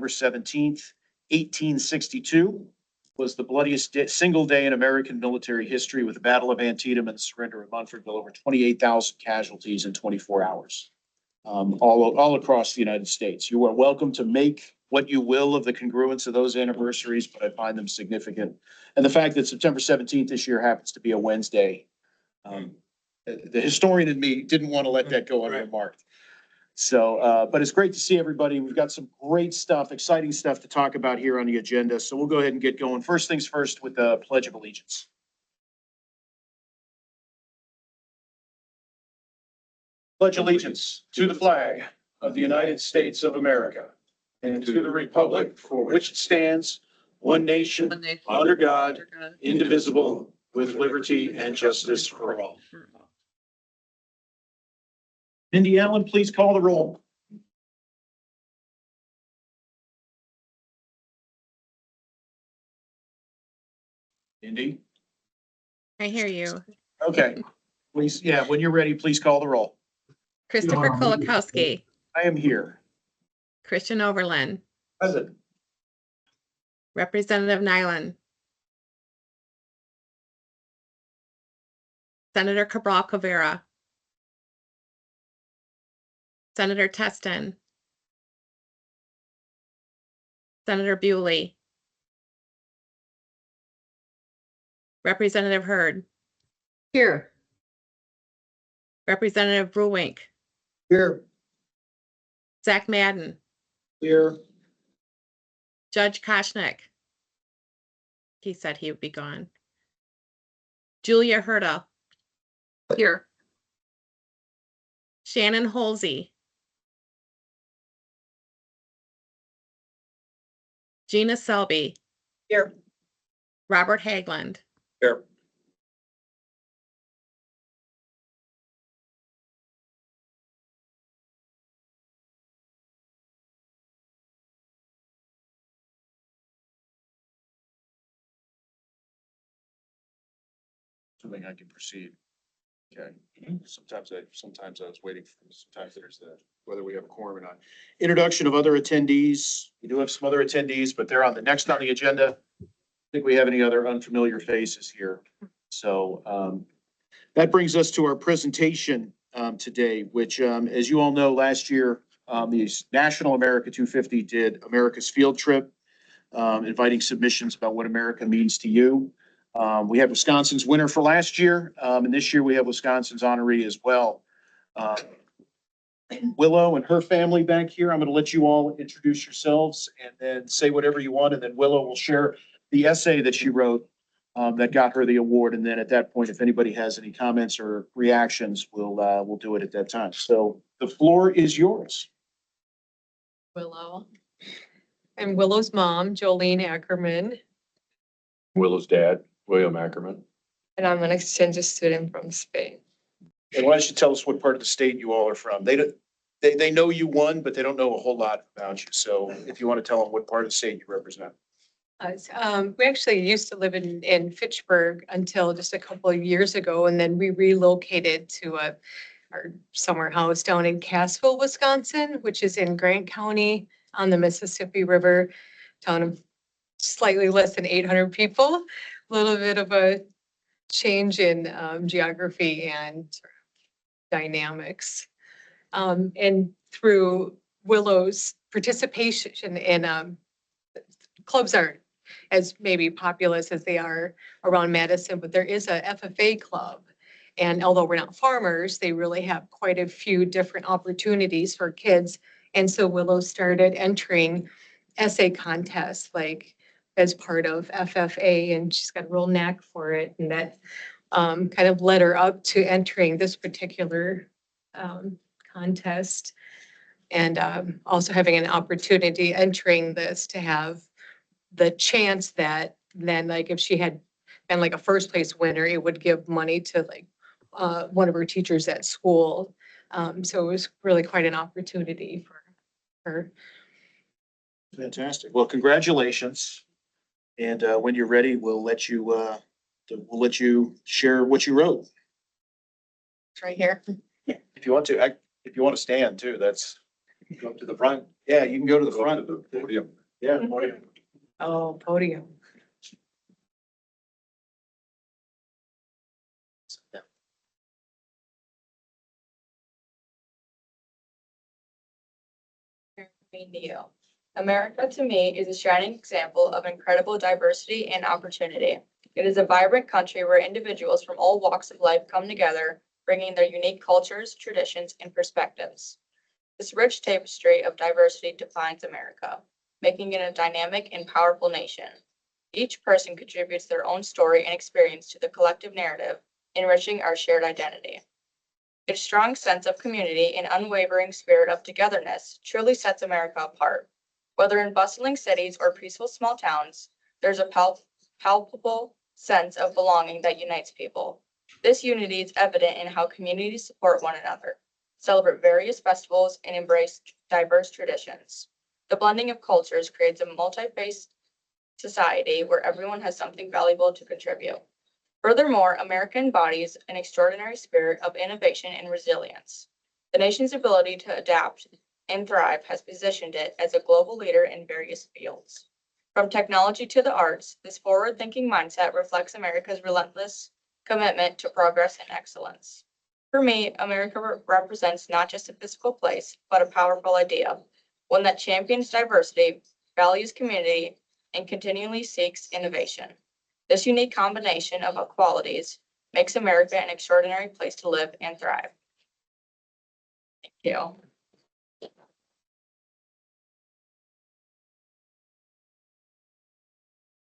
September 17th, 1862 was the bloodiest single day in American military history, with the Battle of Antietam and the surrender of Munfordville. Over 28,000 casualties in 24 hours, all across the United States. You are welcome to make what you will of the congruence of those anniversaries, but I find them significant. And the fact that September 17th this year happens to be a Wednesday, the historian in me didn't want to let that go unremarked. So, but it's great to see everybody. We've got some great stuff, exciting stuff to talk about here on the agenda. So we'll go ahead and get going. First things first with the Pledge of Allegiance. Pledge allegiance to the flag of the United States of America and to the republic for which it stands, one nation, under God, indivisible, with liberty and justice for all. Mindy Allen, please call the roll. Mindy? I hear you. Okay. Please, yeah, when you're ready, please call the roll. Christopher Kolakowski, I am here. Christian Overland, Present. Representative Nyland, Senator Cabral Caveira, Senator Teston, Senator Bewley, Representative Hurd, Here. Representative Bruwink, Here. Zach Madden, Here. Judge Koshnick. He said he would be gone. Julia Herta. Here. Shannon Holsey. Gina Selby. Here. Robert Hagland. Here. Assuming I can proceed. Okay. Sometimes I was waiting for, sometimes there's the, whether we have a quorum or not. Introduction of other attendees. We do have some other attendees, but they're on the next on the agenda. I think we have any other unfamiliar faces here. So that brings us to our presentation today, which, as you all know, last year, the National America 250 did America's Field Trip, inviting submissions about what America means to you. We had Wisconsin's winner for last year, and this year we have Wisconsin's honoree as well. Willow and her family back here, I'm going to let you all introduce yourselves and then say whatever you want, and then Willow will share the essay that she wrote that got her the award. And then at that point, if anybody has any comments or reactions, we'll do it at that time. So the floor is yours. Willow. And Willow's mom, Jolene Ackerman. Willow's dad, William Ackerman. And I'm an exchange student from Spain. And why don't you tell us what part of the state you all are from? They know you won, but they don't know a whole lot about you. So if you want to tell them what part of the state you represent. We actually used to live in Fitchburg until just a couple of years ago, and then we relocated to our summer house down in Cassville, Wisconsin, which is in Grant County on the Mississippi River, town of slightly less than 800 people. A little bit of a change in geography and dynamics. And through Willow's participation in clubs aren't as maybe populous as they are around Madison, but there is a FFA club. And although we're not farmers, they really have quite a few different opportunities for kids. And so Willow started entering essay contests, like as part of FFA, and she's got a real knack for it. And that kind of led her up to entering this particular contest. And also having an opportunity entering this to have the chance that then, like, if she had been like a first place winner, it would give money to like one of her teachers at school. So it was really quite an opportunity for her. Fantastic. Well, congratulations. And when you're ready, we'll let you share what you wrote. It's right here. If you want to, if you want to stand too, that's. Go up to the front. Yeah, you can go to the Go up front. to the podium. Yeah. Oh, podium. Mean to you. America to me is a shining example of incredible diversity and opportunity. It is a vibrant country where individuals from all walks of life come together, bringing their unique cultures, traditions, and perspectives. This rich tapestry of diversity defines America, making it a dynamic and powerful nation. Each person contributes their own story and experience to the collective narrative, enriching our shared identity. Its strong sense of community and unwavering spirit of togetherness truly sets America apart. Whether in bustling cities or peaceful small towns, there's a palpable sense of belonging that unites people. This unity is evident in how communities support one another, celebrate various festivals, and embrace diverse traditions. The blending of cultures creates a multi-faith society where everyone has something valuable to contribute. Furthermore, America embodies an extraordinary spirit of innovation and resilience. The nation's ability to adapt and thrive has positioned it as a global leader in various fields. From technology to the arts, this forward-thinking mindset reflects America's relentless commitment to progress and excellence. For me, America represents not just a physical place, but a powerful idea, one that champions diversity, values community, and continually seeks innovation. This unique combination of qualities makes America an extraordinary place to live and thrive. Thank you.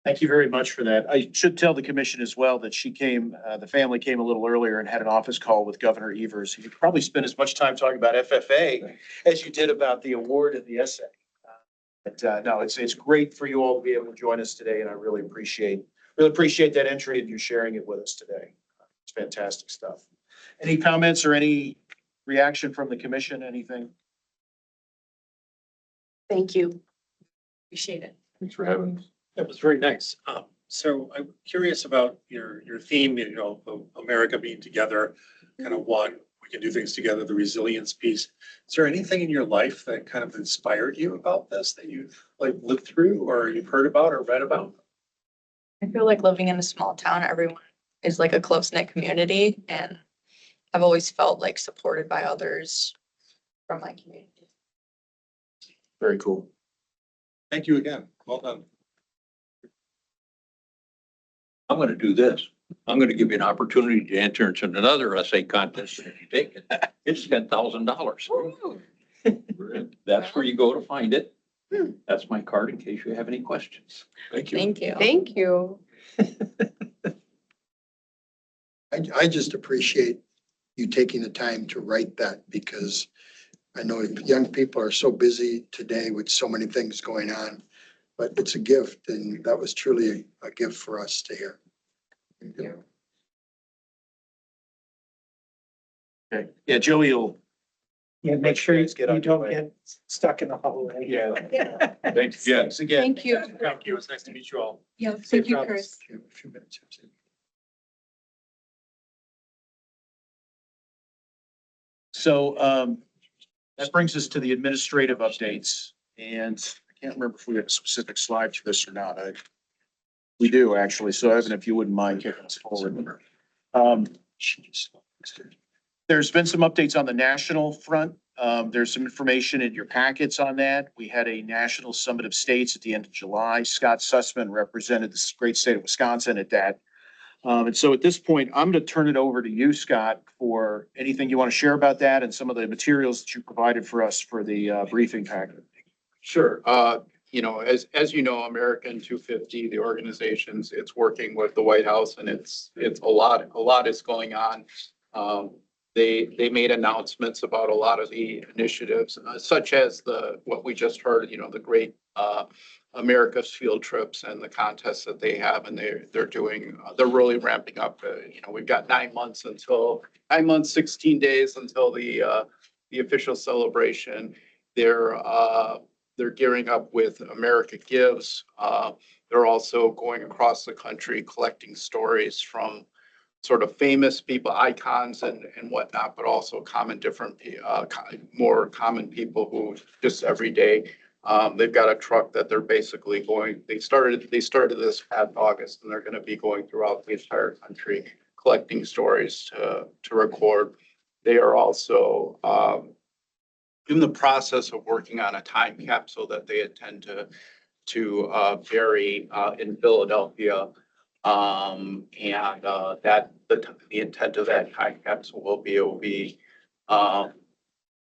Thank you very much for that. I should tell the commission as well that the family came a little earlier and had an office call with Governor Evers. You could probably spend as much time talking about FFA as you did about the award and the essay. But no, it's great for you all to be able to join us today, and I really appreciate that entry and you sharing it with us today. It's fantastic stuff. Any comments or any reaction from the commission, anything? Thank you. Appreciate it. Thanks for having us. That was very nice. So I'm curious about your theme, of America being together, kind of one, we can do things together, the resilience piece. Is there anything in your life that kind of inspired you about this that you've like lived through or you've heard about or read about? I feel like living in a small town, everyone is like a close-knit community, and I've always felt like supported by others from my community. Very cool. Thank you again. Well done. I'm gonna do this. I'm gonna give you an opportunity to enter into another essay contest if you take it. It's $10,000. That's where you go to find it. That's my card in case you have any questions. Thank you. Thank you. Thank you. I just appreciate you taking the time to write that because I know young people are so busy today with so many things going on, but it's a gift and that was truly a gift for us to hear. Okay. Yeah, Joey will. Yeah, make sure you Guys, get on your don't way. get stuck in the hallway. Yeah. Thanks again. Thanks again. Thank you. Thank you. It's nice to meet you all. Yeah, Safe thank you, travels. Chris. A few minutes. So that brings us to the administrative updates. And I can't remember if we have a specific slide to this or not. We do actually. So Evan, if you wouldn't mind kicking us forward. There's been some updates on the national front. There's some information in your packets on that. We had a national summit of states at the end of July. Scott Sussman represented the great state of Wisconsin at that. And so at this point, I'm going to turn it over to you, Scott, for anything you want to share about that and some of the materials that you provided for us for the briefing packet. Sure. As you know, American 250, the organizations, it's working with the White House and it's a lot is going on. They made announcements about a lot of the initiatives, such as what we just heard, the great America's field trips and the contests that they have, and they're really ramping up. We've got 9 months, 16 days until the official celebration. They're gearing up with America Gives. They're also going across the country collecting stories from sort of famous people, icons and whatnot, but also more common people who just every day. They've got a truck that they're basically going, they started this past August, and they're gonna be going throughout the entire country, collecting stories to record. They are also, in the process of working on a time capsule that they intend to bury in Philadelphia. That the intent of that time capsule will be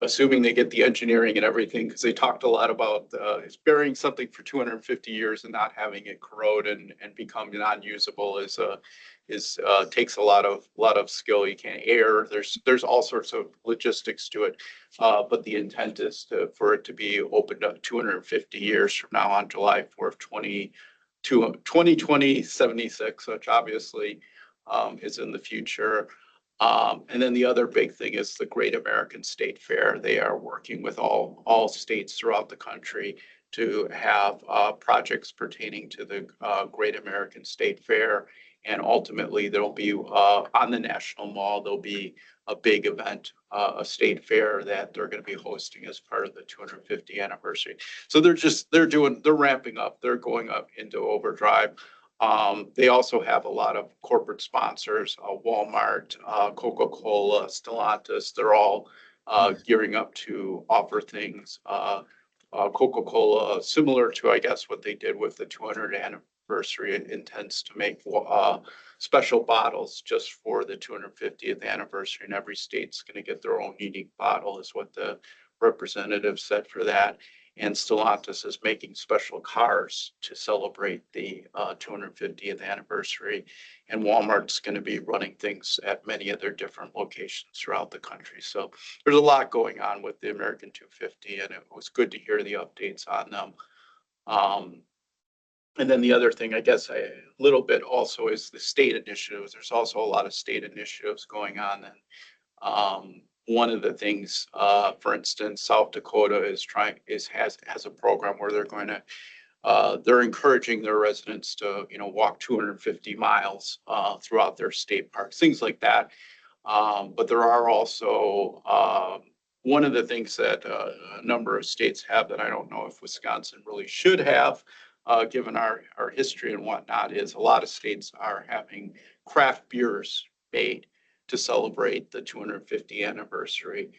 assuming they get the engineering and everything, because they talked a lot about burying something for 250 years and not having it corrode and become non-usable is takes a lot of skill. You can't air. There's all sorts of logistics to it, but the intent is for it to be opened up 250 years from now on July 4th, 2076, which obviously is in the future. And then the other big thing is the Great American State Fair. They are working with all states throughout the country to have projects pertaining to the Great American State Fair. And ultimately, there'll be on the National Mall, there'll be a big event, a state fair that they're going to be hosting as part of the 250th anniversary. So they're ramping up. They're going up into overdrive. They also have a lot of corporate sponsors, Walmart, Coca-Cola, Stellantis. They're all gearing up to offer things. Coca-Cola, similar to, I guess, what they did with the 200th anniversary, intends to make special bottles just for the 250th anniversary, and every state's going to get their own unique bottle, is what the representative said for that. And Stellantis is making special cars to celebrate the 250th anniversary. And Walmart's going to be running things at many of their different locations throughout the country. So there's a lot going on with the American 250, and it was good to hear the updates on them. And then the other thing, I guess, a little bit also is the state initiatives. There's also a lot of state initiatives going on. And one of the things, for instance, South Dakota has a program where they're encouraging their residents to, walk 250 miles throughout their state parks, things like that. But there are also one of the things that a number of states have that I don't know if Wisconsin really should have, given our history and whatnot, is a lot of states are having craft beers made to celebrate the 250th anniversary.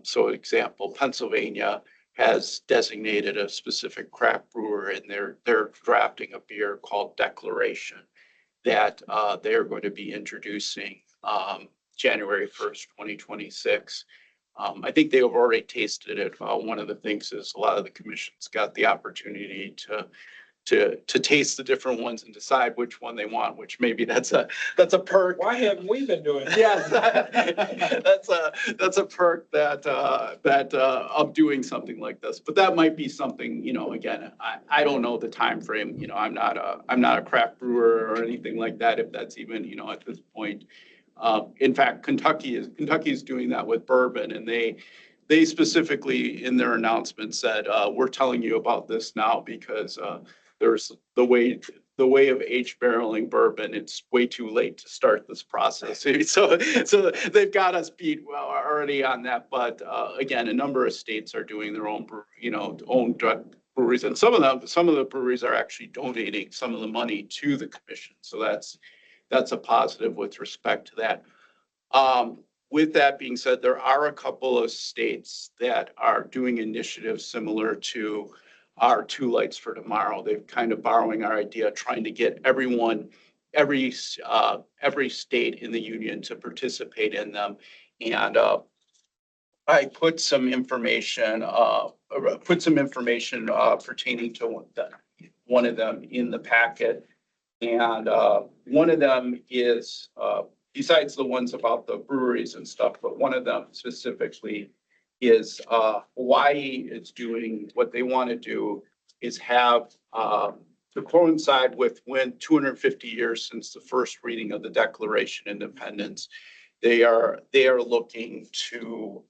So example, Pennsylvania has designated a specific craft brewer, and they're drafting a beer called Declaration that they're going to be introducing January 1st, 2026. I think they have already tasted it. One of the things is a lot of the commissions got the opportunity to taste the different ones and decide which one they want, which maybe that's a perk. Why haven't we been doing it? Yes, that's a perk that of doing something like this. But that might be something, again, I don't know the time frame. I'm not a craft brewer or anything like that, if that's even, at this point. In fact, Kentucky is doing that with bourbon, and they specifically in their announcement said, we're telling you about this now because there's the way of aged barreling bourbon. It's way too late to start this process. So they've got us beat already on that. But again, a number of states are doing their own, own breweries, and some of the breweries are actually donating some of the money to the commission. So that's a positive with respect to that. With that being said, there are a couple of states that are doing initiatives similar to our Two Lights for Tomorrow. They're kind of borrowing our idea, trying to get every state in the union to participate in them. And I put some information pertaining to one of them in the packet. And one of them is, besides the ones about the breweries and stuff, but one of them specifically is Hawaii is doing, what they want to do is have, to coincide with when 250 years since the first reading of the Declaration of Independence, they are looking to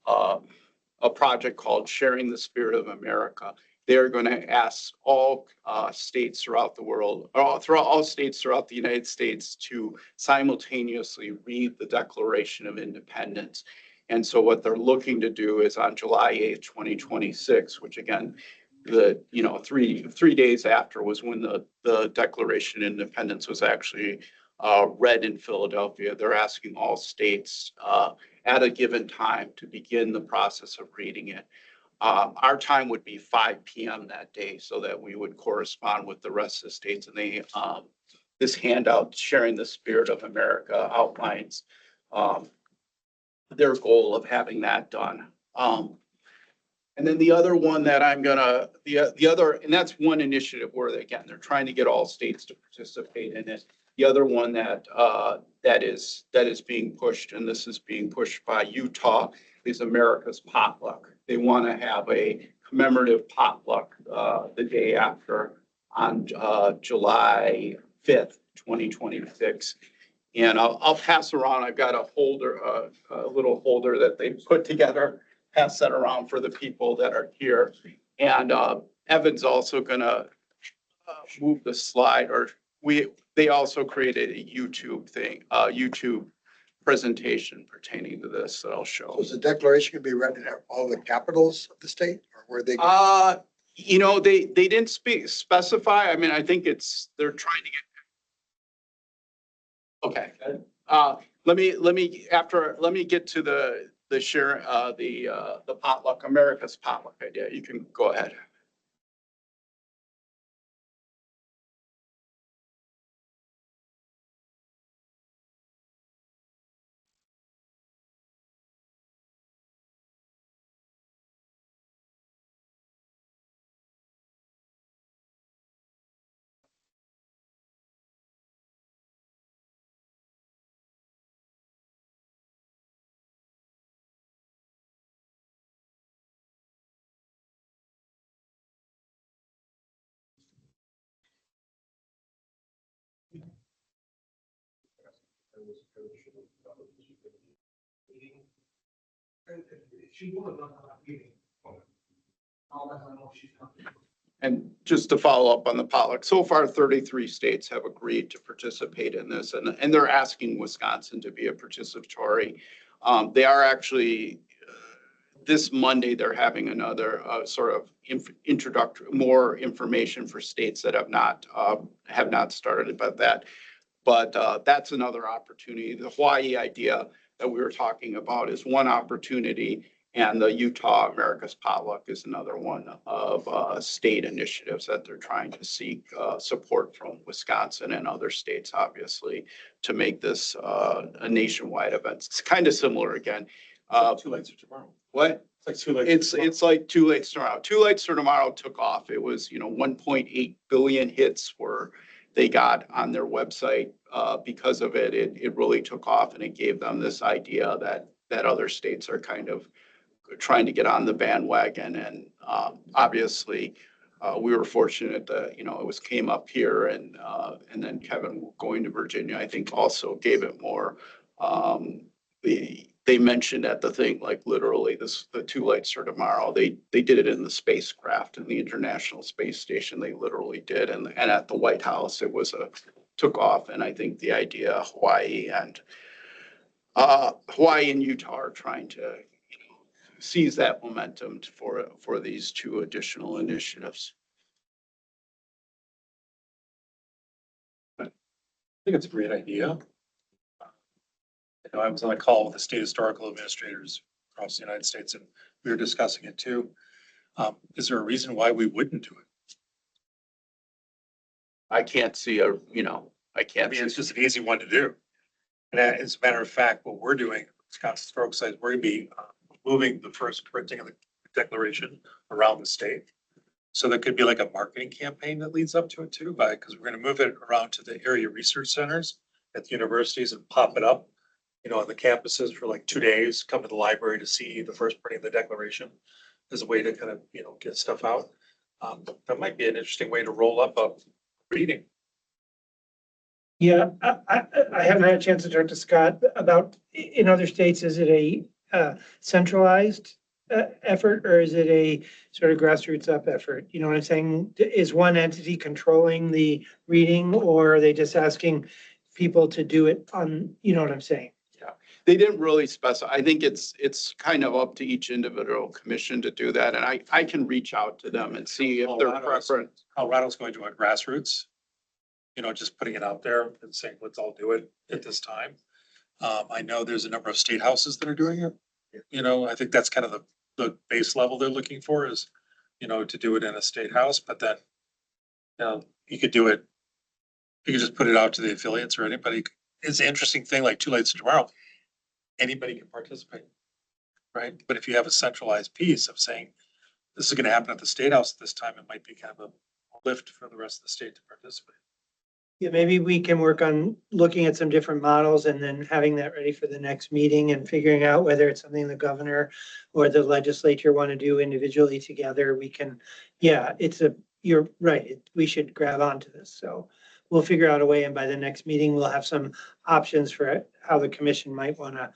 a project called Sharing the Spirit of America. They're going to ask all states throughout the world, or throughout all states throughout the United States to simultaneously read the Declaration of Independence. And so what they're looking to do is on July 8th, 2026, which again, three days after was when the Declaration of Independence was actually read in Philadelphia. They're asking all states at a given time to begin the process of reading it. Our time would be 5 p.m. that day so that we would correspond with the rest of the states. And they, this handout, Sharing the Spirit of America, outlines their goal of having that done. And then the other one that I'm gonna, the other, and that's one initiative where, again, they're trying to get all states to participate in it. The other one that is being pushed, and this is being pushed by Utah, is America's Potluck. They want to have a commemorative potluck the day after on July 5th, 2026. And I'll pass around. I've got a holder, a little holder that they put together. Pass that around for the people that are here. And Evan's also gonna move the slide, or they also created a YouTube presentation pertaining to this that I'll show. Was the declaration gonna be read in all the capitals of the state, or were they? They didn't specify. I mean, I think they're trying to get. Okay. Let me get to the share, the potluck, America's Potluck idea. You can go ahead. And just to follow up on the potluck, so far 33 states have agreed to participate in this, and they're asking Wisconsin to be a participatory. They are actually, this Monday, they're having another sort of introductory, more information for states that have not started about that. But that's another opportunity. The Hawaii idea that we were talking about is one opportunity, and the Utah America's Potluck is another one of state initiatives that they're trying to seek support from Wisconsin and other states, obviously, to make this a nationwide event. It's kind of similar again. Too late for tomorrow. What? It's like too late. It's like Too Late Tomorrow. Too Late Tomorrow took off. It was, 1.8 billion hits they got on their website. Because of it, it really took off, and it gave them this idea that other states are kind of trying to get on the bandwagon. And obviously, we were fortunate that, it came up here, and then Kevin going to Virginia, I think also gave it more. They mentioned at the thing, like literally the Too Late for Tomorrow, they did it in the spacecraft in the International Space Station. They literally did. And at the White House, it was took off. And I think the idea Hawaii and Utah are trying to seize that momentum for these two additional initiatives. I think it's a great idea. I was on a call with the state historical administrators across the United States, and we were discussing it too. Is there a reason why we wouldn't do it? I can't see I mean, it's just an easy one to do. And as a matter of fact, what we're doing, Wisconsin Historical Society, we're gonna be moving the first printing of the Declaration around the state. So there could be like a marketing campaign that leads up to it too, because we're gonna move it around to the area research centers at the universities and pop it up, on the campuses for like 2 days, come to the library to see the first printing of the Declaration as a way to kind of, get stuff out. That might be an interesting way to roll up a reading. Yeah, I haven't had a chance to talk to Scott about, in other states, is it a centralized effort, or is it a sort of grassroots up effort? You know what I'm saying? Is one entity controlling the reading, or are they just asking people to do it on, you know what I'm saying? They didn't really specify. I think it's kind of up to each individual commission to do that. And I can reach out to them and see if their Colorado's- preference. Colorado's going to a grassroots, just putting it out there and saying, let's all do it at this time. I know there's a number of state houses that are doing it. I think that's kind of the base level they're looking for is, to do it in a state house, but then, you could do it. You could just put it out to the affiliates or anybody. It's an interesting thing, like Two Lights Tomorrow. Anybody can participate, right? But if you have a centralized piece of saying, this is gonna happen at the State House at this time, it might be kind of a lift for the rest of the state to participate. Yeah, maybe we can work on looking at some different models and then having that ready for the next meeting and figuring out whether it's something the governor or the legislature want to do individually together. We can, yeah, you're right. We should grab onto this. So we'll figure out a way, and by the next meeting, we'll have some options for how the commission might want to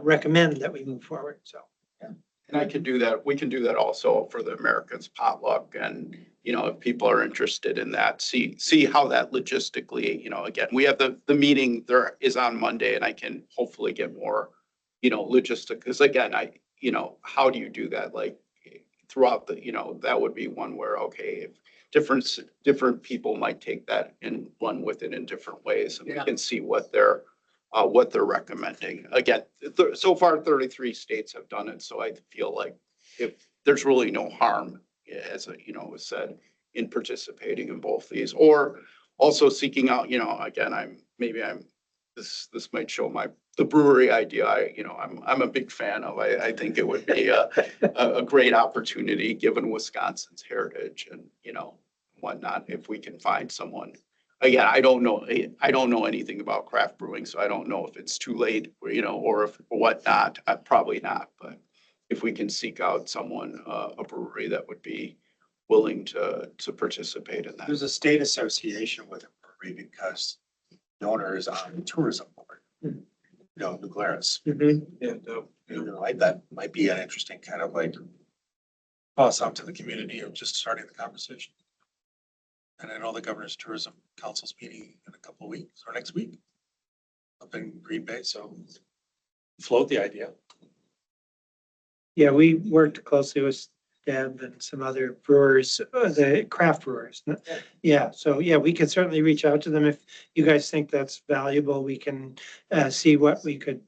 recommend that we move forward. So. And I can do that. We can do that also for the Americans potluck. And, if people are interested in that, see how that logistically, again, we have the meeting there is on Monday, and I can hopefully get more, logistic. Because again, how do you do that? Like throughout that would be one where, okay, if different people might take that and run with it in different ways, and we can see what they're recommending. Again, so far 33 states have done it. So I feel like if there's really no harm, as was said, in participating in both these, or also seeking out, again, this might show the brewery idea. I'm a big fan of. I think it would be a great opportunity given Wisconsin's heritage and, whatnot, if we can find someone. Again, I don't know anything about craft brewing, so I don't know if it's too late, or if whatnot. Probably not, but if we can seek out someone, a brewery that would be willing to participate in that. There's a state association with a brewery because the owner is on the tourism board, New Glarus. Mhm. And, that might be an interesting kind of like toss up to the community of just starting the conversation. And I know the Governor's Tourism Council's meeting in a couple of weeks or next week up in Green Bay, so float the idea. Yeah, we worked closely with Deb and some other brewers, the craft brewers. Yeah, so yeah, we could certainly reach out to them if you guys think that's valuable. We can see what we could.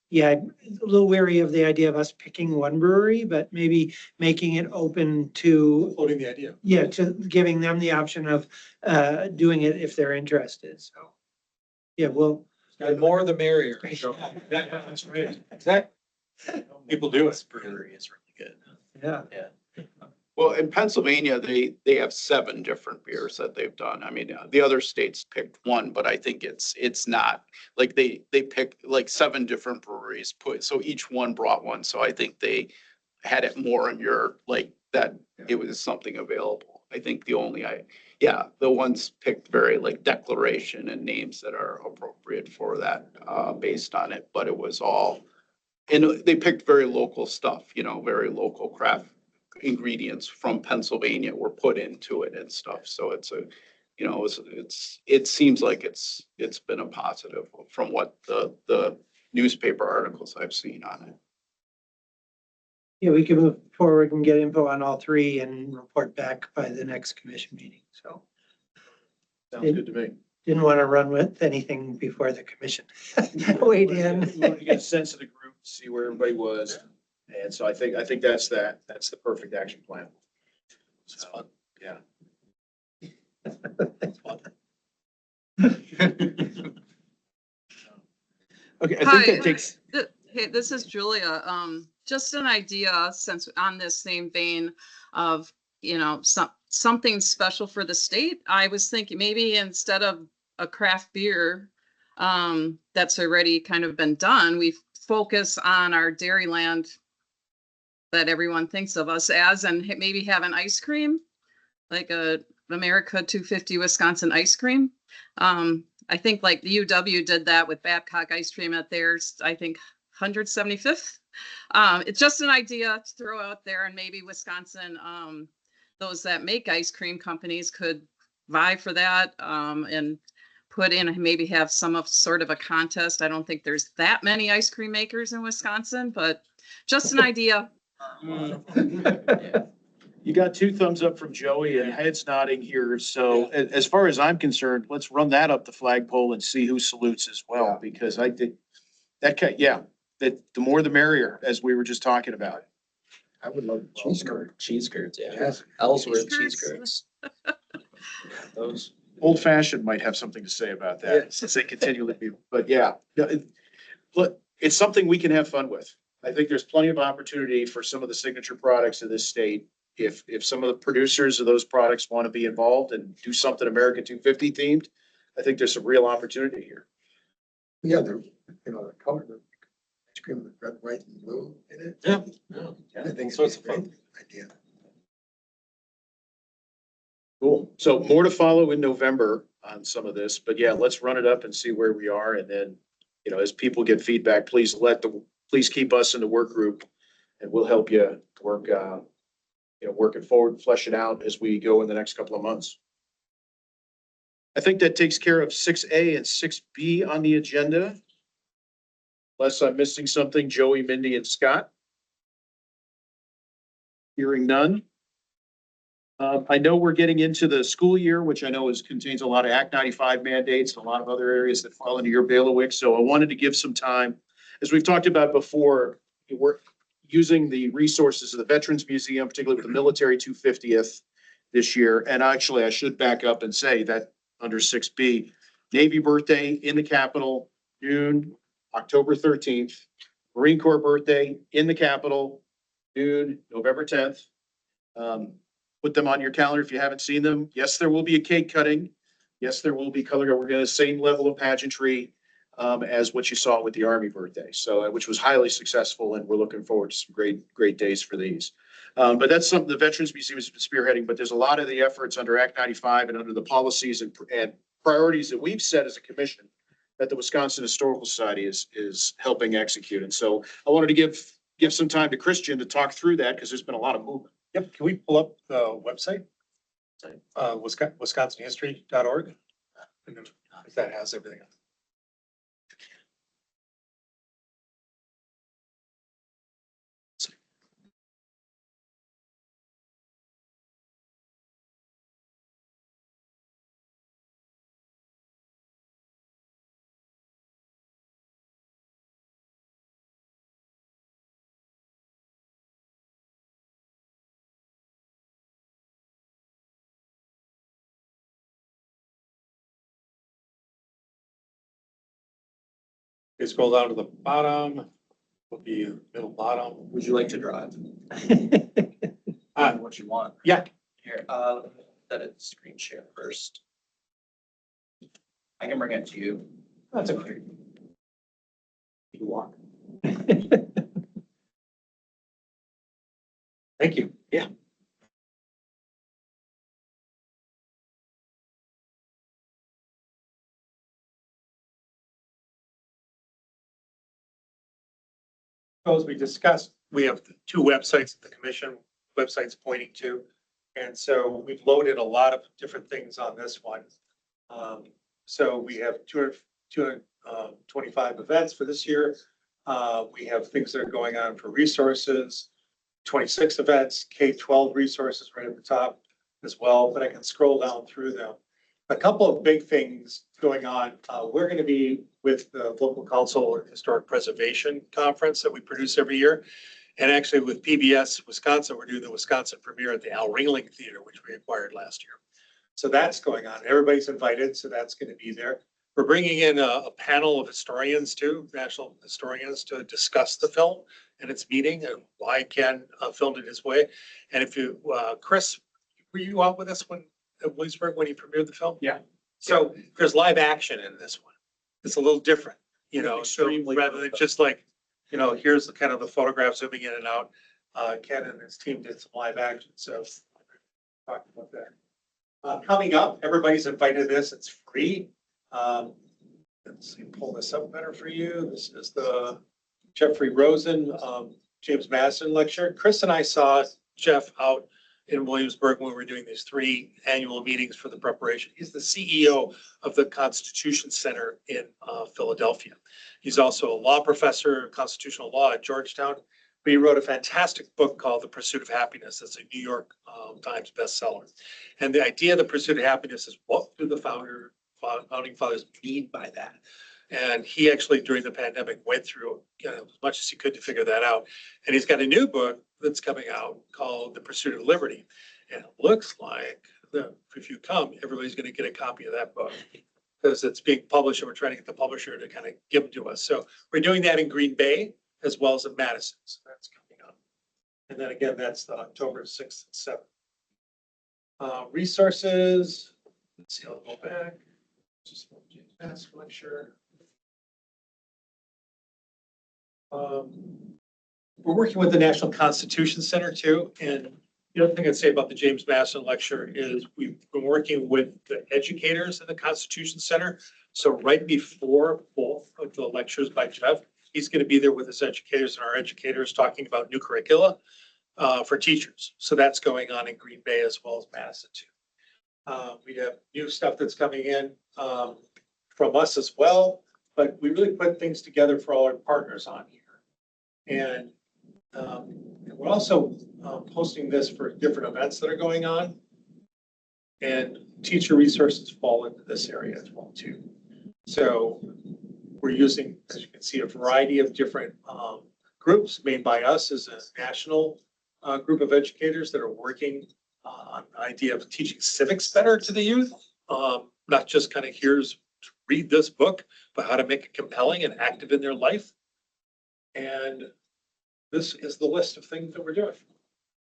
Yeah, I'm a little wary of the idea of us picking one brewery, but maybe making it open to, Floating the idea. yeah, to giving them the option of doing it if they're interested. So, yeah, we'll. The more the merrier. That's right. Exactly. People do it. Brewery is really good. Yeah. Well, in Pennsylvania, they have 7 different beers that they've done. I mean, the other states picked one, but I think it's not like they picked like 7 different breweries so each one brought one. So I think they had it more in your like that it was something available. I think the ones picked very like declaration and names that are appropriate for that based on it, but it was all, and they picked very local stuff, very local craft ingredients from Pennsylvania were put into it and stuff. So it seems like it's been a positive from what the newspaper articles I've seen on it. Yeah, we can move forward and get info on all 3 and report back by the next commission meeting. So Sounds good to me. didn't want to run with anything before the commission weighed in. We wanted to get a sense of the group, see where everybody was. And so I think that's the perfect action plan. It's fun. Yeah. It's fun. Okay, I think Hi. that takes, Hey, this is Julia. Just an idea, since on this same vein of, something special for the state. I was thinking maybe instead of a craft beer that's already kind of been done, we focus on our Dairyland that everyone thinks of us as, and maybe have an ice cream, like a America 250 Wisconsin ice cream. I think like the UW did that with Babcock ice cream at theirs, I think 175th It's just an idea to throw out there, and maybe Wisconsin, those that make ice cream companies could vie for that, and put in, maybe have some of sort of a contest. I don't think there's that many ice cream makers in Wisconsin, but just an idea. You got 2 thumbs up from Joey and heads nodding here. So as far as I'm concerned, let's run that up the flagpole and see who salutes as well, because I think that, that the more the merrier, as we were just talking about. I would love cheese curd. Cheese curds, yeah. Yes. Ellsworth Cheese cheese curds. Those old fashioned might have something to say about that since they continually be, but yeah. Look, it's something we can have fun with. I think there's plenty of opportunity for some of the signature products of this state. If some of the producers of those products want to be involved and do something America 250 themed, I think there's some real opportunity here. Yeah, the color, the ice cream with red, white and blue in it. Yeah. I think it's Sorts a of great fun. idea. Cool. So more to follow in November on some of this, but yeah, let's run it up and see where we are. And then, as people get feedback, please keep us in the work group and we'll help you work, working forward, flesh it out as we go in the next couple of months. I think that takes care of 6A and 6B on the agenda. Unless I'm missing something, Joey, Mindy, and Scott. Hearing none. I know we're getting into the school year, which I know contains a lot of Act 95 mandates, and a lot of other areas that fall into your bailiwick. So I wanted to give some time. As we've talked about before, we're using the resources of the Veterans Museum, particularly with the military 250th this year. And actually, I should back up and say that under 6B, Navy birthday in the Capitol, June, October 13th. Marine Corps birthday in the Capitol, June, November 10th. Put them on your calendar if you haven't seen them. Yes, there will be a cake cutting. Yes, there will be color. We're going to same level of pageantry as what you saw with the Army birthday. So, which was highly successful, and we're looking forward to some great days for these. But that's something the Veterans Museum has been spearheading. But there's a lot of the efforts under Act 95 and under the policies and priorities that we've set as a commission that the Wisconsin Historical Society is helping execute. And so, I wanted to give some time to Christian to talk through that because there's been a lot of movement. Yep, can we pull up the website? Wisconsinhistory.org. And then if that has everything. Okay, scroll down to the bottom, will be middle bottom. Would you like to draw it? What you want. Yeah. Here, let it screen share first. I can bring it to you. That's okay. You want. Thank you. Yeah. As we discussed, we have the 2 websites that the commission website's pointing to. And so we've loaded a lot of different things on this one. So we have 225 events for this year. We have things that are going on for resources, 26 events, K-12 resources right at the top as well, but I can scroll down through them. A couple of big things going on. We're going to be with the Local Council Historic Preservation Conference that we produce every year. And actually with PBS Wisconsin, we're doing the Wisconsin premiere at the Al Ringling Theater, which we acquired last year. So that's going on. Everybody's invited, so that's going to be there. We're bringing in a panel of historians too, national historians, to discuss the film and its meaning and why Ken filmed it his way. And if you, Chris, were you out with us at Williamsburg when he premiered the film? Yeah. So there's live action in this one. It's a little different, so Extremely rather than just like, here's the kind of the photograph zooming in and out. Ken and his team did some live action, so talk about that. Coming up, everybody's invited to this. It's free. Let's see, pull this up better for you. This is the Jeffrey Rosen, James Madison lecture. Chris and I saw Jeff out in Williamsburg when we were doing these 3 annual meetings for the preparation. He's the CEO of the Constitution Center in Philadelphia. He's also a law professor of constitutional law at Georgetown. But he wrote a fantastic book called The Pursuit of Happiness. It's a New York Times bestseller. And the idea of the pursuit of happiness is, what do the founding fathers mean by that? And he actually, during the pandemic, went through as much as he could to figure that out. And he's got a new book that's coming out called The Pursuit of Liberty. And it looks like if you come, everybody's going to get a copy of that book because it's being published, and we're trying to get the publisher to kind of give them to us. So we're doing that in Green Bay as well as in Madison. So that's coming up. And then again, that's the October 6th and 7th. Resources. Let's see, I'll go back. Just that's lecture. We're working with the National Constitution Center too. And the other thing I'd say about the James Madison lecture is we've been working with the educators in the Constitution Center. So right before both of the lectures by Jeff, he's going to be there with his educators and our educators talking about new curricula for teachers. So that's going on in Green Bay as well as Madison too. We have new stuff that's coming in from us as well, but we really put things together for all our partners on here. And we're also posting this for different events that are going on. And teacher resources fall into this area as well too. So we're using, as you can see, a variety of different groups made by us as a national group of educators that are working on the idea of teaching civics better to the youth. Not just kind of here's read this book, but how to make it compelling and active in their life. And this is the list of things that we're doing.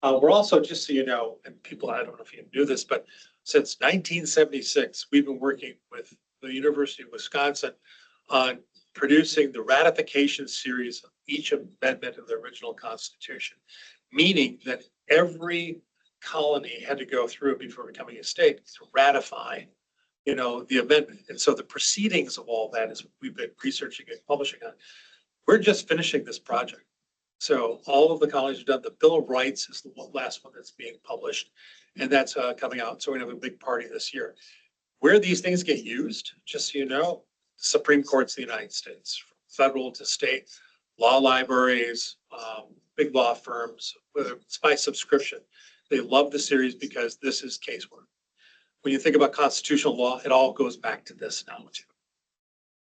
We're also, just so you know, and people, I don't know if you knew this, but since 1976, we've been working with the University of Wisconsin on producing the ratification series of each amendment of the original Constitution, meaning that every colony had to go through before becoming a state to ratify, the amendment. And so the proceedings of all that is we've been researching and publishing on. We're just finishing this project. So all of the colonies have done. The Bill of Rights is the last one that's being published, and that's coming out. So we're gonna have a big party this year. Where these things get used, just so you know, Supreme Courts of the United States, from federal to state, law libraries, big law firms, whether it's by subscription. They love the series because this is casework. When you think about constitutional law, it all goes back to this now too.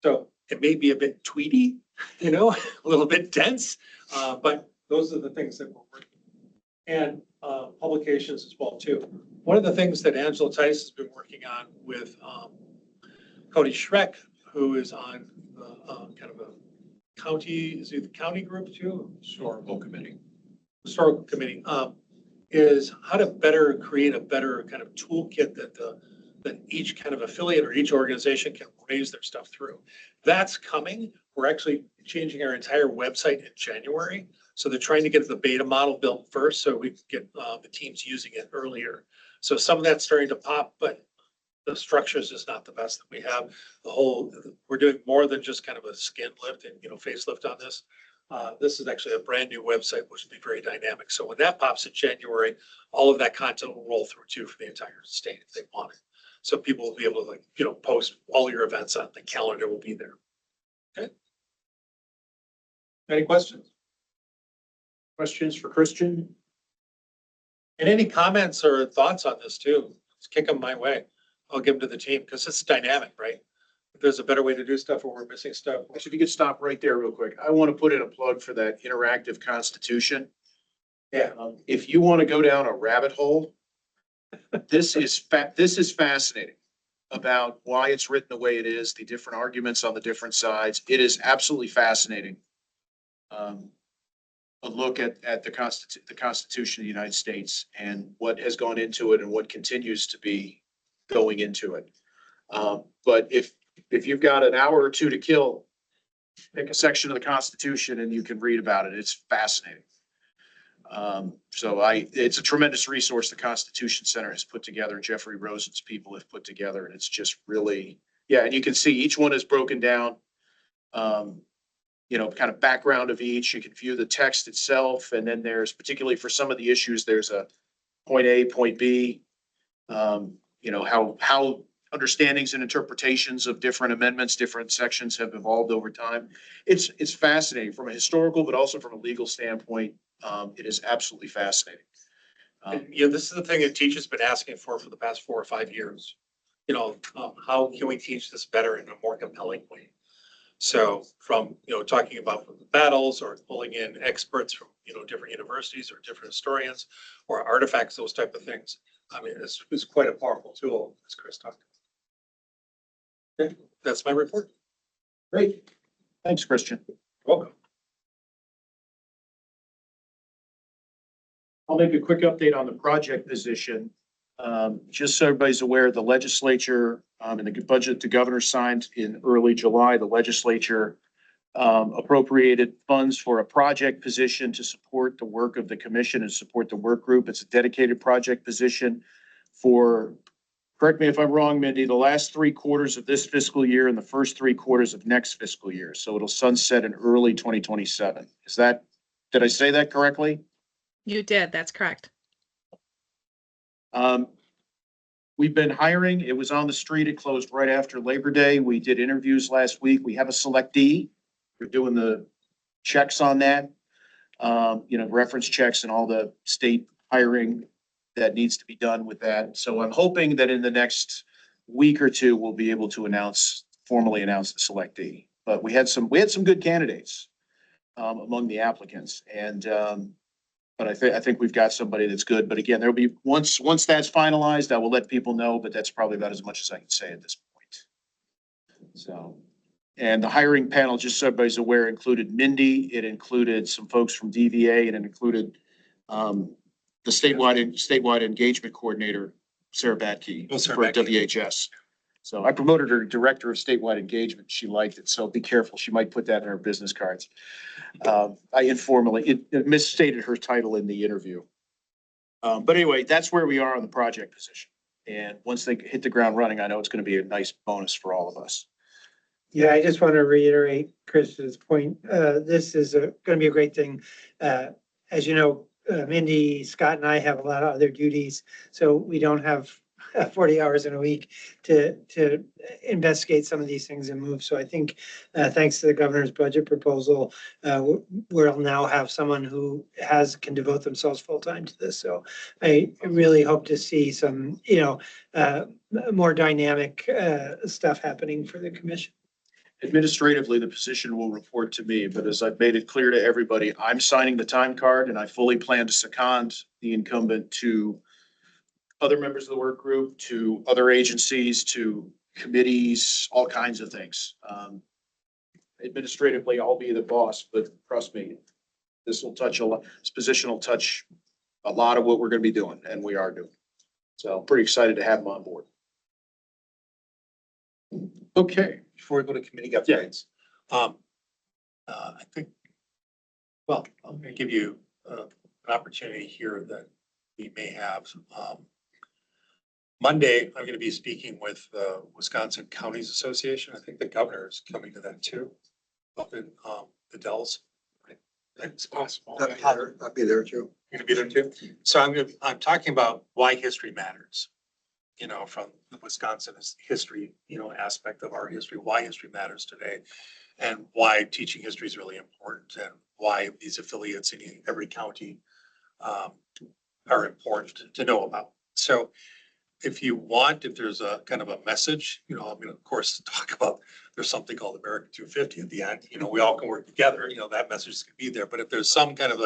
So it may be a bit tweety, a little bit dense, but those are the things that we're working on. And publications as well too. One of the things that Angela Tice has been working on with Cody Schreck, who is on the kind of a county, is he the county group too? Historical committee. Historical committee, is how to better create a better kind of toolkit that each kind of affiliate or each organization can raise their stuff through. That's coming. We're actually changing our entire website in January. So they're trying to get the beta model built first so we can get the teams using it earlier. So some of that's starting to pop, but the structure is just not the best that we have. We're doing more than just kind of a skin lift and, facelift on this. This is actually a brand new website, which will be very dynamic. So when that pops in January, all of that content will roll through too for the entire state if they want it. So people will be able to post all your events on the calendar will be there. Okay. Any questions? Questions for Christian? And any comments or thoughts on this too? Just kick them my way. I'll give them to the team because it's dynamic, right? If there's a better way to do stuff or we're missing stuff. Actually, if you could stop right there real quick. I want to put in a plug for that interactive constitution. Yeah. If you want to go down a rabbit hole, this is fascinating about why it's written the way it is, the different arguments on the different sides. It is absolutely fascinating. A look at the Constitution of the United States and what has gone into it and what continues to be going into it. But if you've got an hour or two to kill, pick a section of the Constitution and you can read about it. It's fascinating. It's a tremendous resource the Constitution Center has put together. Jeffrey Rosen's people have put together, and it's just really, and you can see each one is broken down. kind of background of each. You can view the text itself, and then there's, particularly for some of the issues, there's a point A, point B. How understandings and interpretations of different amendments, different sections have evolved over time. It's fascinating from a historical, but also from a legal standpoint. It is absolutely fascinating. And, this is the thing that teachers been asking for the past 4 or 5 years. How can we teach this better in a more compelling way? So from, talking about the battles or pulling in experts from, different universities or different historians or artifacts, those type of things. I mean, it's quite a powerful tool, as Chris talked about. Okay, that's my report. Great. Thanks, Christian. Welcome. I'll make a quick update on the project position. Just so everybody's aware, the legislature, and the budget the governor signed in early July, the legislature appropriated funds for a project position to support the work of the commission and support the work group. It's a dedicated project position for, correct me if I'm wrong, Mindy, the last 3 quarters of this fiscal year and the first 3 quarters of next fiscal year. So it'll sunset in early 2027. Did I say that correctly? You did, that's correct. We've been hiring. It was on the street. It closed right after Labor Day. We did interviews last week. We have a selectee. We're doing the checks on that. Reference checks and all the state hiring that needs to be done with that. So I'm hoping that in the next week or two, we'll be able to formally announce the selectee. But we had some good candidates among the applicants, and but I think we've got somebody that's good. But again, there'll be, once that's finalized, I will let people know, but that's probably about as much as I can say at this point. So, and the hiring panel, just so everybody's aware, included Mindy, it included some folks from DVA, and it included the statewide engagement coordinator, Sarah Batke, Sarah for Batke. WHS. So I promoted her to director of statewide engagement. She liked it, so be careful. She might put that in her business cards. I informally misstated her title in the interview. But anyway, that's where we are on the project position. And once they hit the ground running, I know it's going to be a nice bonus for all of us. Yeah, I just want to reiterate Chris's point. This is going to be a great thing. As you know, Mindy, Scott, and I have a lot of other duties, so we don't have 40 hours in a week to investigate some of these things and move. So I think, thanks to the governor's budget proposal, we'll now have someone who can devote themselves full time to this. So I really hope to see some, more dynamic stuff happening for the commission. Administratively, the position will report to me, but as I've made it clear to everybody, I'm signing the time card, and I fully plan to second the incumbent to other members of the work group, to other agencies, to committees, all kinds of things. Administratively, I'll be the boss, but trust me, this position will touch a lot of what we're going to be doing, and we are doing. So I'm pretty excited to have him on board. Okay, before we go to committee updates, I think, well, I'm going to give you an opportunity here that we may have. Monday, I'm going to be speaking with the Wisconsin Counties Association. I think the governor is coming to that too, up in the Dells. It's possible. I'll be there too. You're gonna be there too? So I'm talking about why history matters. From the Wisconsin history, aspect of our history, why history matters today, and why teaching history is really important, and why these affiliates in every county are important to know about. So if there's a kind of a message, I'm going to, of course, talk about, there's something called America 250 at the end, we all can work together, that message is going to be there. But if there's some kind of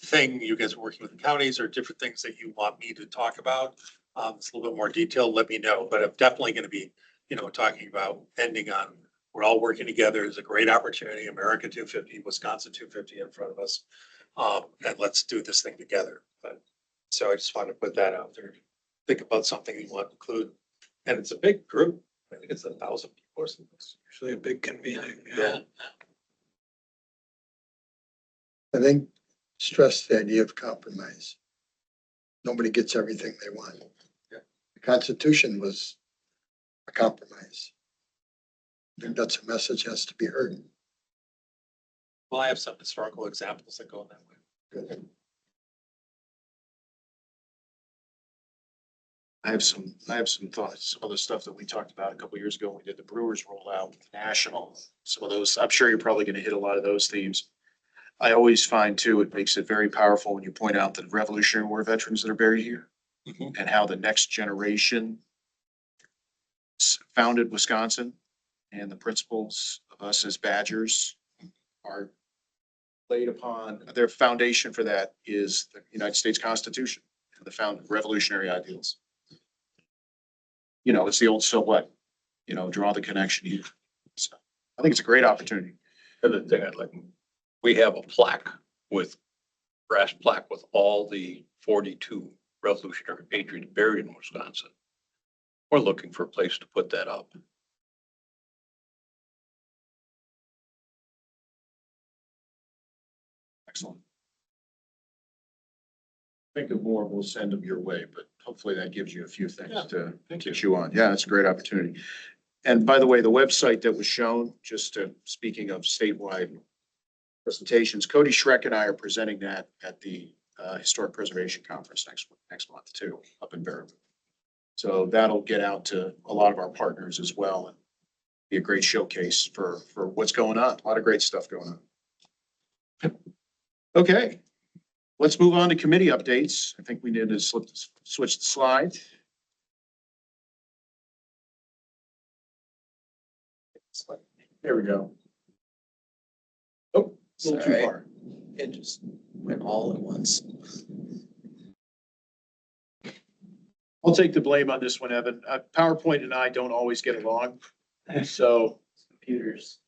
thing you guys are working with the counties or different things that you want me to talk about, it's a little bit more detailed, let me know. But I'm definitely going to be, talking about ending on, we're all working together. It's a great opportunity, America 250, Wisconsin 250 in front of us. And let's do this thing together. So I just wanted to put that out there. Think about something you want to include. And it's a big group. I think it's 1,000 people or something. It's usually a big convening. Yeah. I think stress the idea of compromise. Nobody gets everything they want. Yeah. The Constitution was a compromise. I think that's a message that has to be heard. Well, I have some historical examples that go in that way. Good. I have some thoughts, some of the stuff that we talked about a couple of years ago when we did the Brewers rollout, national, some of those, I'm sure you're probably gonna hit a lot of those themes. I always find too, it makes it very powerful when you point out the Revolutionary War veterans that are buried here and how the next generation founded Wisconsin and the principles of us as Badgers are laid upon, their foundation for that is the United States Constitution and the found revolutionary ideals. You know, it's the old so what, you know, draw the connection here. So I think it's a great opportunity. The other thing I'd like, we have a plaque with, brass plaque with all the 42 Revolutionary Patriots buried in Wisconsin. We're looking for a place to put that up. Excellent. Think of more, we'll send them your way, but hopefully that gives you a few things Yeah, to thank you. chew on. Yeah, it's a great opportunity. And by the way, the website that was shown, speaking of statewide presentations, Cody Schreck and I are presenting that at the Historic Preservation Conference next month too, up in Baraboo. So that'll get out to a lot of our partners as well and be a great showcase for what's going on. A lot of great stuff going on. Okay, let's move on to committee updates. I think we need to switch the slide. There we go. Oh, a little too Sorry. far. It just went all at once. I'll take the blame on this one, Evan. PowerPoint and I don't always get along, so. Computers.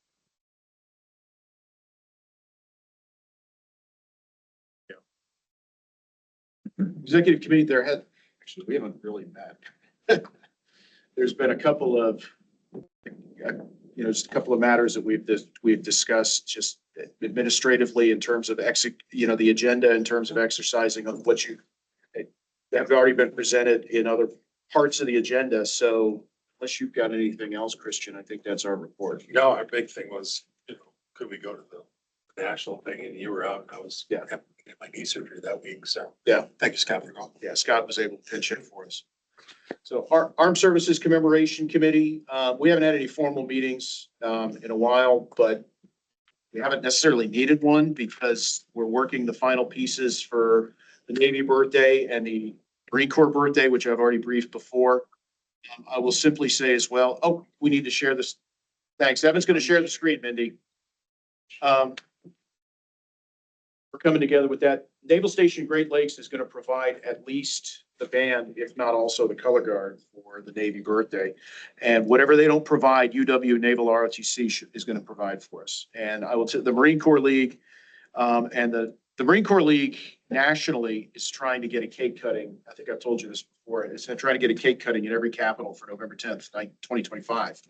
Executive committee, actually, we haven't really met. There's been a couple of, just a couple of matters that we've discussed just administratively in terms of the agenda in terms of exercising of what you have already been presented in other parts of the agenda. So unless you've got anything else, Christian, I think that's our report. No, our big thing was, could we go to the national thing, and you were out, and I was, Yeah. having to get my knee surgery that week, so. Yeah. Thank you, Scott, for calling. Yeah, Scott was able to pinch it for us. So our Armed Services Commemoration Committee, we haven't had any formal meetings in a while, but we haven't necessarily needed one because we're working the final pieces for the Navy birthday and the Marine Corps birthday, which I've already briefed before. I will simply say as well, we need to share this. Thanks. Evan's going to share the screen, Mindy. We're coming together with that. Naval Station Great Lakes is going to provide at least the band, if not also the color guard for the Navy birthday. And whatever they don't provide, UW Naval ROTC is going to provide for us. And I will tell the Marine Corps League and the Marine Corps League nationally is trying to get a cake cutting. I think I've told you this before. It's trying to get a cake cutting in every capital for November 10th, 2025.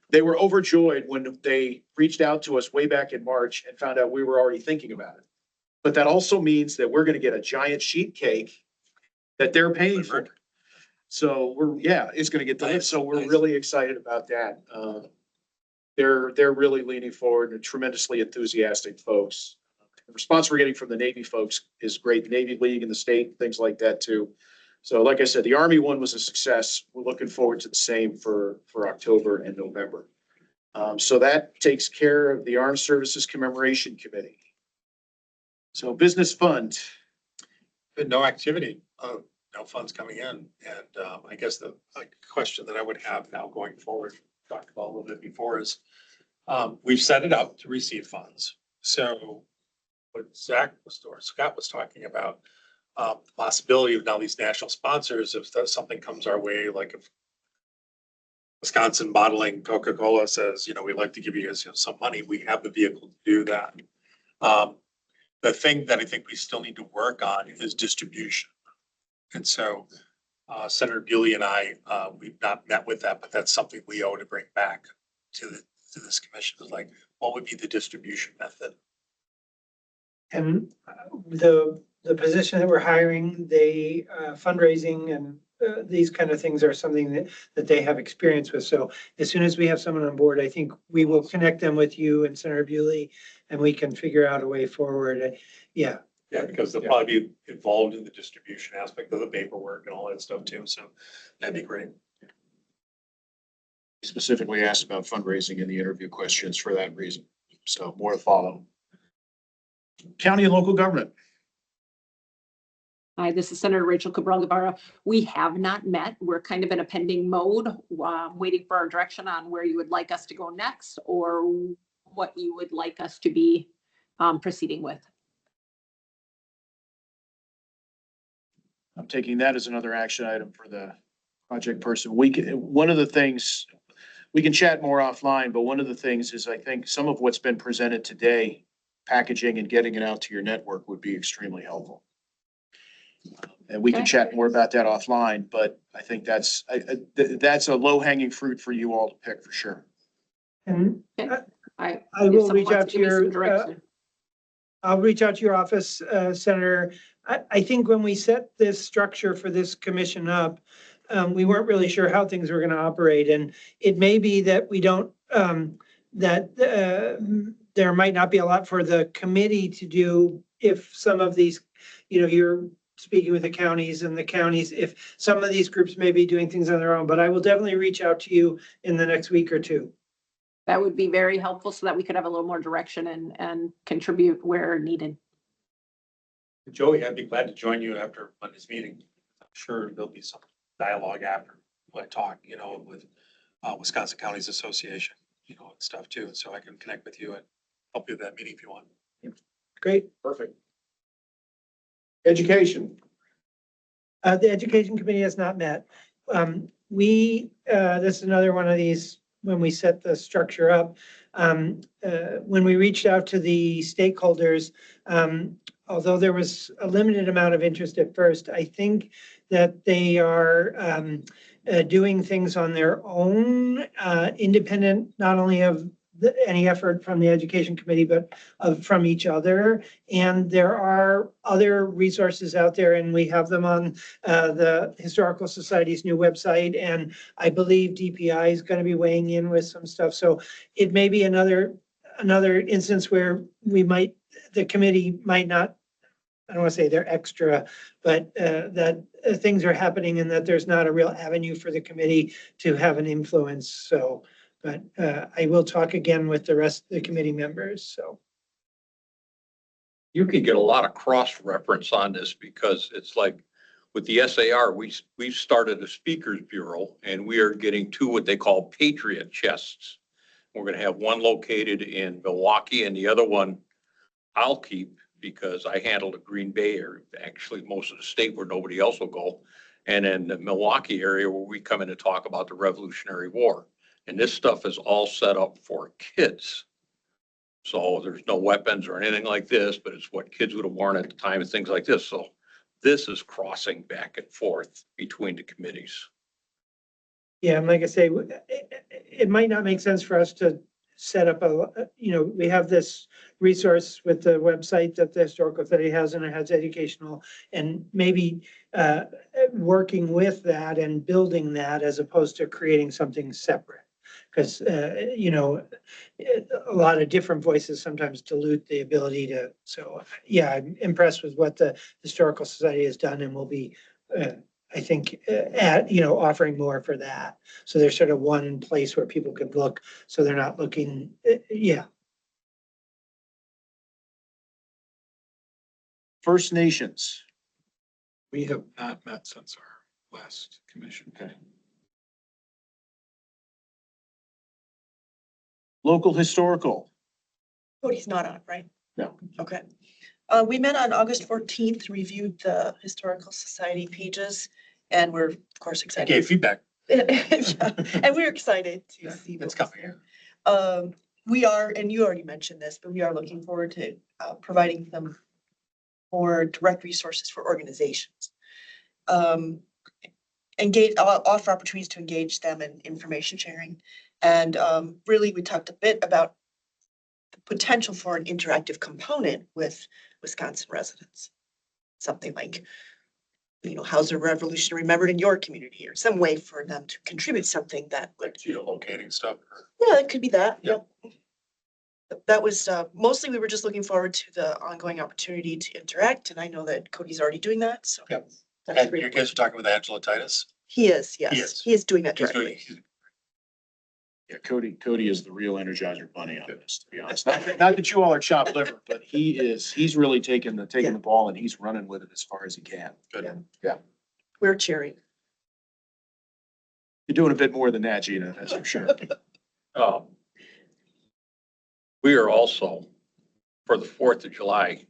They were overjoyed when they reached out to us way back in March and found out we were already thinking about it. But that also means that we're going to get a giant sheet cake that they're paying for. So it's going to get delivered. So we're really excited about that. They're really leaning forward and tremendously enthusiastic folks. The response we're getting from the Navy folks is great. The Navy League and the state, things like that too. So like I said, the Army one was a success. We're looking forward to the same for October and November. So that takes care of the Armed Services Commemoration Committee. So business fund. But no activity, no funds coming in. And I guess the question that I would have now going forward, talked about a little bit before, is we've set it up to receive funds. So what Scott was talking about, the possibility of now these national sponsors, if something comes our way, like if Wisconsin Bottling Coca-Cola says, we'd like to give you guys some money, we have the vehicle to do that. The thing that I think we still need to work on is distribution. And so Senator Bewley and I, we've not met with that, but that's something we owe to bring back to this commission, is like, what would be the distribution method? And the position that we're hiring, they fundraising and these kind of things are something that they have experience with. So as soon as we have someone on board, I think we will connect them with you and Senator Bewley and we can figure out a way forward. Yeah, Yeah, because they'll probably be involved in the distribution aspect of the paperwork and all that stuff too, so that'd be great. Specifically asked about fundraising in the interview questions for that reason. So more to follow. County and local government. Hi, this is Senator Rachel Cabral Guevara. We have not met. We're kind of in a pending mode, waiting for our direction on where you would like us to go next or what you would like us to be proceeding with. I'm taking that as another action item for the project person. We can, one of the things, we can chat more offline, but one of the things is I think some of what's been presented today, packaging and getting it out to your network would be extremely helpful. And we can Okay. chat more about that offline, but I think that's a low hanging fruit for you all to pick for sure. and I I will reach out to your, direction. I'll reach out to your office, Senator. I think when we set this structure for this commission up, we weren't really sure how things were gonna operate, and it may be that we don't, there might not be a lot for the committee to do if some of these, you're speaking with the counties and the counties, if some of these groups may be doing things on their own, but I will definitely reach out to you in the next week or two. That would be very helpful so that we could have a little more direction and contribute where needed. Joey, I'd be glad to join you after Monday's meeting. I'm sure there'll be some dialogue after what I talk, with Wisconsin Counties Association, and stuff too. So I can connect with you and help you with that meeting if you want. Great. Perfect. Education. The Education Committee has not met. This is another one of these, when we set the structure up, when we reached out to the stakeholders, although there was a limited amount of interest at first, I think that they are doing things on their own, independent, not only of any effort from the Education Committee, but from each other. And there are other resources out there, and we have them on the Historical Society's new website. And I believe DPI is going to be weighing in with some stuff. So it may be another instance where the committee might not, I don't want to say they're extra, but that things are happening and that there's not a real avenue for the committee to have an influence. So, but I will talk again with the rest of the committee members, so. You can get a lot of cross-reference on this because it's like with the SAR, we've started a speakers bureau and we are getting two what they call Patriot chests. We're going to have one located in Milwaukee and the other one I'll keep because I handle the Green Bay area, actually most of the state where nobody else will go. And in the Milwaukee area where we come in to talk about the Revolutionary War. And this stuff is all set up for kids. So there's no weapons or anything like this, but it's what kids would have worn at the time and things like this. So this is crossing back and forth between the committees. Yeah, and like I say, it might not make sense for us to set up we have this resource with the website that the Historical Society has, and it has educational, and maybe working with that and building that as opposed to creating something separate. Because, a lot of different voices sometimes dilute the ability to, so, yeah, I'm impressed with what the Historical Society has done and will be, I think, offering more for that. So there's sort of one place where people can look, so they're not looking, yeah. First Nations. We have not met since our last commission. Okay. Local historical. Cody's not on, right? No. Okay. We met on August 14th, reviewed the Historical Society pages, and we're of course I excited. gave feedback. Yeah, and we're excited to see It's what's coming. there. We are, and you already mentioned this, but we are looking forward to providing them more direct resources for organizations. Offer opportunities to engage them in information sharing. And really, we talked a bit about the potential for an interactive component with Wisconsin residents. Something like, how's the revolution remembered in your community, or some way for them to contribute something that would. Like geolocating stuff. Yeah, it could be that. Yeah. Yeah. That was, mostly we were just looking forward to the ongoing opportunity to interact, and I know that Cody's already doing that, so. Yep. That's And great. you guys are talking with Angela Titus? He is, yes. is. He is doing that He's doing, directly. Yeah, Cody is the real Energizer bunny on this, to be honest. Not that you all are chopped liver, but he's really taking the ball and he's running with it as far as he can. good. We're cheering. You're doing a bit more than that, Gina, that's for sure. We are also, for the 4th of July,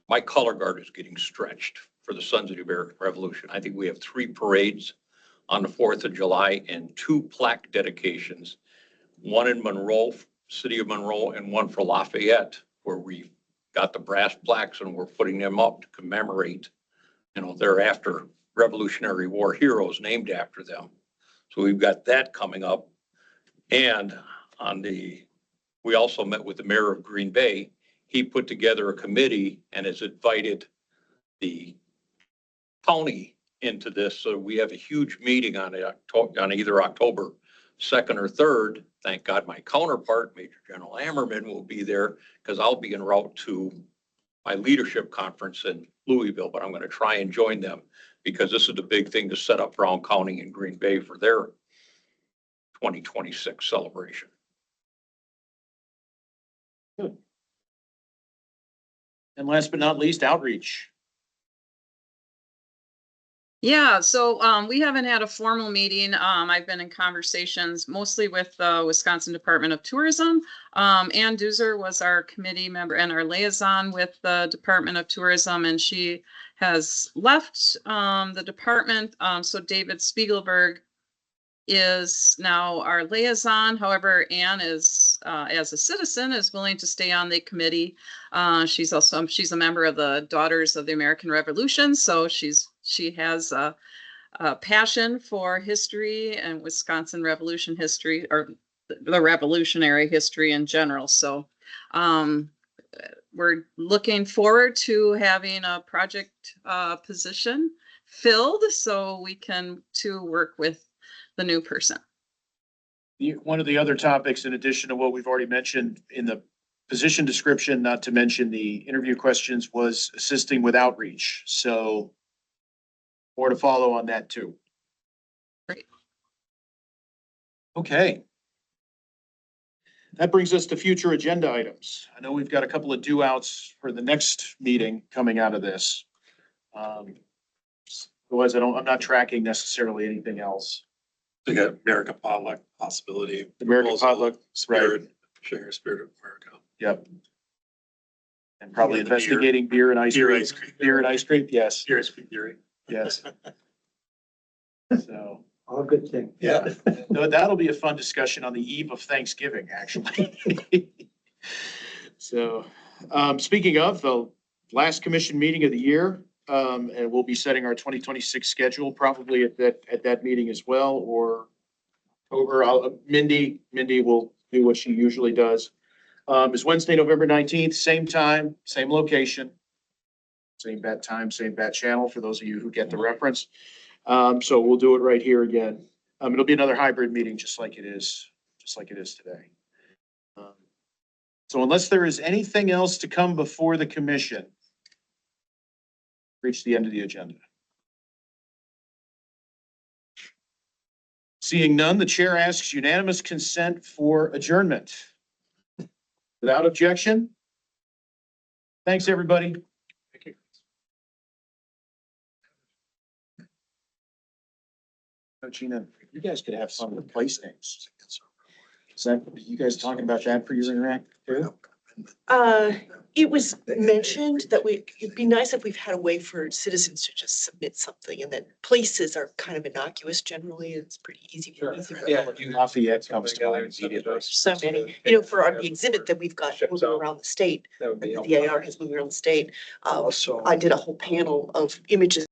my color guard is getting stretched for the Sons of the American Revolution. I think we have 3 parades on the 4th of July and 2 plaque dedications. One in Monroe, city of Monroe, and one for Lafayette, where we got the brass plaques and we're putting them up to commemorate, they're after Revolutionary War heroes named after them. So we've got that coming up. And we also met with the mayor of Green Bay. He put together a committee and has invited the county into this. So we have a huge meeting on either October 2nd or 3rd. Thank God my counterpart, Major General Ammerman, will be there because I'll be en route to my leadership conference in Louisville, but I'm going to try and join them because this is the big thing to set up Brown County and Green Bay for their 2026 celebration. And last but not least, outreach. Yeah, so we haven't had a formal meeting. I've been in conversations mostly with the Wisconsin Department of Tourism. Ann Duzer was our committee member and our liaison with the Department of Tourism, and she has left the department. So David Spiegelberg is now our liaison. However, Ann is, as a citizen, is willing to stay on the committee. She's a member of the Daughters of the American Revolution, so she has a passion for history and Wisconsin Revolution history, or the Revolutionary history in general. So we're looking forward to having a project position filled so we can work with the new person. One of the other topics, in addition to what we've already mentioned in the position description, not to mention the interview questions, was assisting with outreach. So more to follow on that too. Great. Okay. That brings us to future agenda items. I know we've got a couple of due outs for the next meeting coming out of this. Otherwise, I'm not tracking necessarily anything else. We got American potluck possibility. The American proposal, potluck, Spirit, sharing spirit of America. Yep. And probably Yeah, the beer. investigating beer and ice Beer, cream. ice cream. Beer and ice cream, yes, Beer ice cream theory. yes. So, All good things. yeah, no, that'll be a fun discussion on the eve of Thanksgiving, actually. So, speaking of the last commission meeting of the year, and we'll be setting our 2026 schedule probably at that meeting as well, or Mindy will do what she usually does. Is Wednesday, November 19th, same time, same location, same bat time, same bat channel for those of you who get the reference. So we'll do it right here again. It'll be another hybrid meeting, just like it is today. So unless there is anything else to come before the commission, reach the end of the agenda. Seeing none, the chair asks unanimous consent for adjournment. Without objection? Thanks, everybody. Thank you. Oh, Gina, you guys could have fun with place names. Is that, you guys talking about that for your interact too? It was mentioned that it'd be nice if we've had a way for citizens to just submit something, and then places are kind of innocuous generally. It's pretty easy. Yeah, Lafayette comes to mind immediately. So many, for the exhibit that we've got moving around the state, That would be the DIR has moving around the state. Also. I did a whole panel of images